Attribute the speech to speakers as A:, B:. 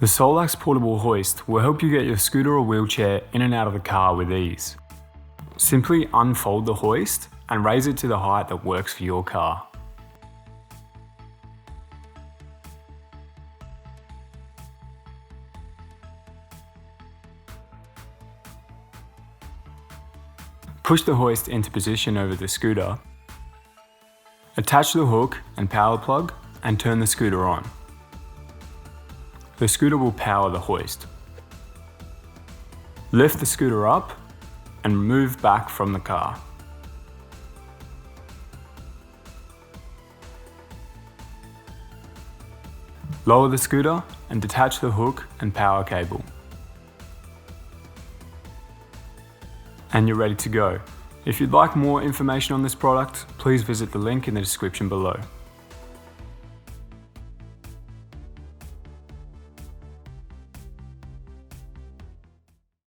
A: The Solax portable hoist will help you get your scooter or wheelchair in and out of the car with ease. Simply unfold the hoist and raise it to the height that works for your car. Push the hoist into position over the scooter. Attach the hook and power plug and turn the scooter on. The scooter will power the hoist. Lift the scooter up and move back from the car. Lower the scooter and detach the hook and power cable. And you're ready to go. If you'd like more information on this product, please visit the link in the description below.